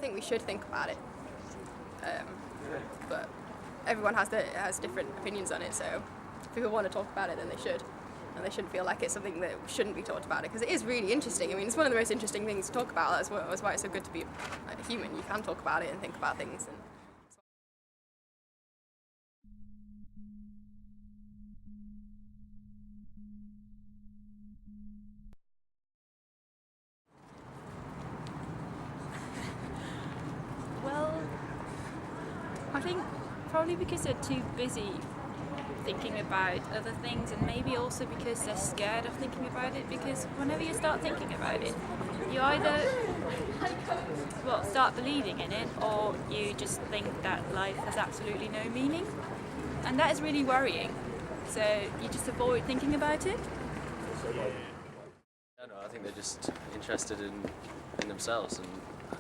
think we should think about it, but everyone has different opinions on it. So if people want to talk about it, then they should, and they shouldn't feel like it's something that shouldn't be talked about. Because it is really interesting. I mean, it's one of the most interesting things to talk about. That's why it's so good to be a human. You can talk about it and think about things. And I think probably because they're too busy thinking about other things, and maybe also because they're scared of thinking about it, because whenever you start thinking about it, you either start believing in it, or you just think that life has absolutely no meaning, and that is really worrying. So you just avoid thinking about it. I think they're just interested in themselves and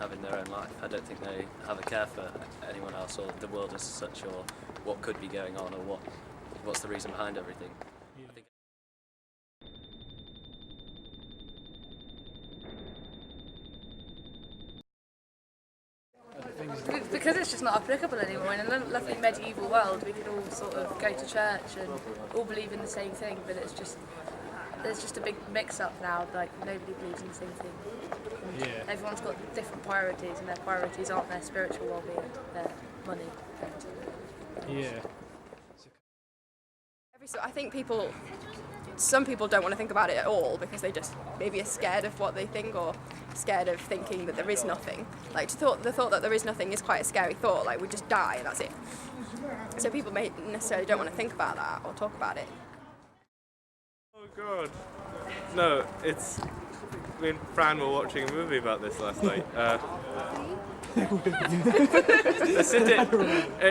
having their own life. I don't think they have a care for anyone else or the world as such, or what could be going on, or what's the reason behind everything. I think because it's just not applicable anymore. In a lovely medieval world, we could all sort of go to church and all believe in the same thing, but there's just a big mix-up now. Like, nobody believes in the same thing. And everyone's got different priorities, and their priorities aren't their spiritual well-being, their money. I think some people don't want to think about it at all because they just maybe are scared of what they think, or scared of thinking that there is nothing. Like, the thought that there is nothing is quite a scary thought. Like, we just die and that's it. So people may necessarily don't want to think about that or talk about it. Oh God, no! Me and Fran were watching a movie about this last night. They're sitting,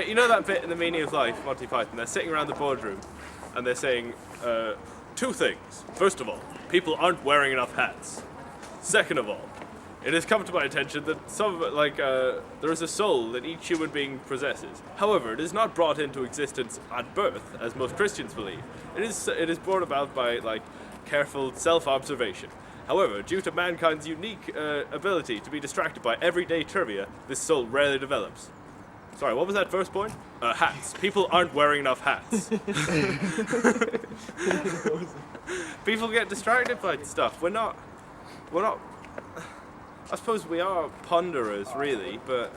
you know that bit in The Meaning of Life, Monty Python? They're sitting around the boardroom and they're saying two things. First of all, people aren't wearing enough hats. Second of all, it has come to my attention that there is a soul that each human being possesses. However, it is not brought into existence at birth, as most Christians believe. It is brought about by careful self-observation. However, due to mankind's unique ability to be distracted by everyday trivia, this soul rarely develops. Sorry, what was that first point? Hats. People aren't wearing enough hats. People get distracted by stuff. We're not. I suppose we are ponderers, really, but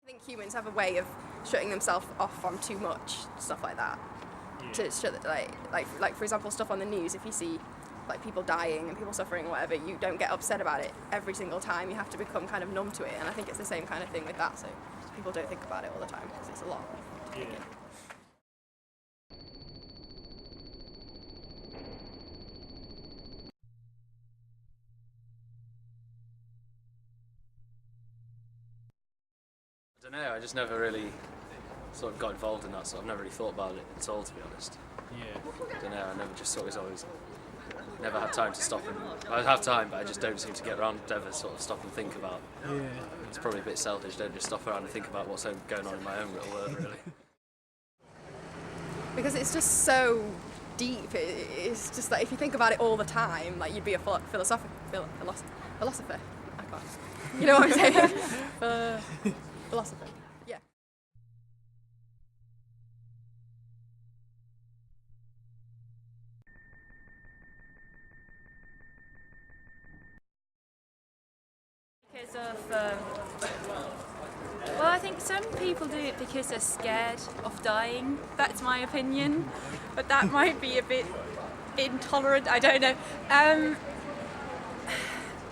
I think humans have a way of shutting themselves off from too much stuff like that. To shut like for example, stuff on the news. If you see people dying and people suffering or whatever, you don't get upset about it every single time. You have to become kind of numb to it, and I think it's the same kind of thing with that. So people don't think about it all the time because it's a lot. I don't know, I just never really sort of got involved in that, so I've never really thought about it at all, to be honest. I don't know, I never just always never had time to stop and... I have time, but I just don't seem to get around to ever sort of stop and think about. It's probably a bit selfish, don't just stop around and think about what's going on in my own little world, really. Because it's just so deep. It's just like, if you think about it all the time, like, you'd be a philosopher. I can't. You know what I'm saying? Philosopher. Yeah. Because of, I think some people do it because they're scared of dying. That's my opinion, but that might be a bit intolerant. I don't know.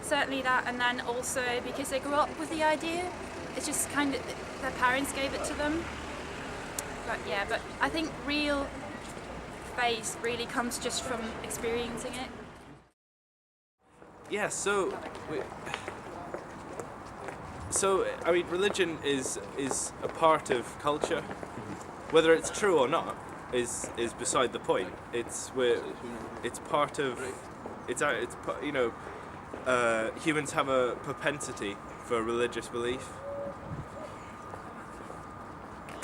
Certainly that, and then also because they grew up with the idea. It's just kind of their parents gave it to them. But I think real faith really comes just from experiencing it. yeah. So I mean, religion is a part of culture. Whether it's true or not is beside the point. It's part of humans have a propensity for religious belief.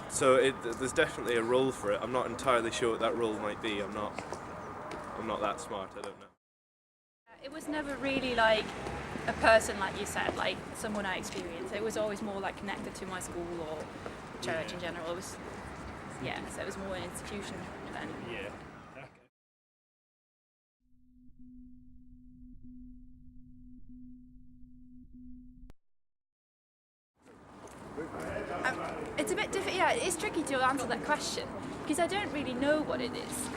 So there's definitely a role for it. I'm not entirely sure what that role might be. I'm not that smart. I don't know. It was never really a person, like you said, like someone I experienced. It was always more like connected to my school or church in general. It was, so it was more an institution then. Yeah. It's a bit difficult. Yeah, it's tricky to answer that question because I don't really know what it is.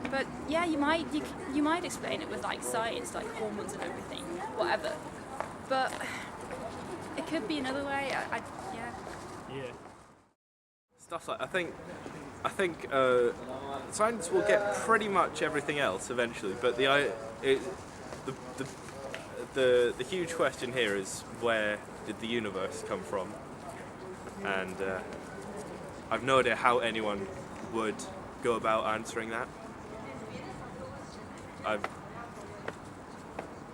But yeah, you might explain it with like science, like hormones and everything, whatever. But it could be another way. Yeah. Stuff like I think science will get pretty much everything else eventually, but the huge question here is, where did the universe come from? And I've no idea how anyone would go about answering that. I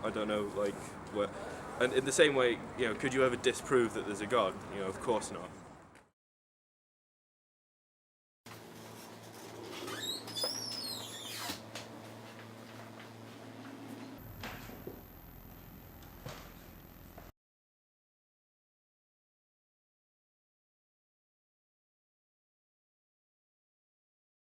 don't know, like, and in the same way, could you ever disprove that there's a God? Of course not.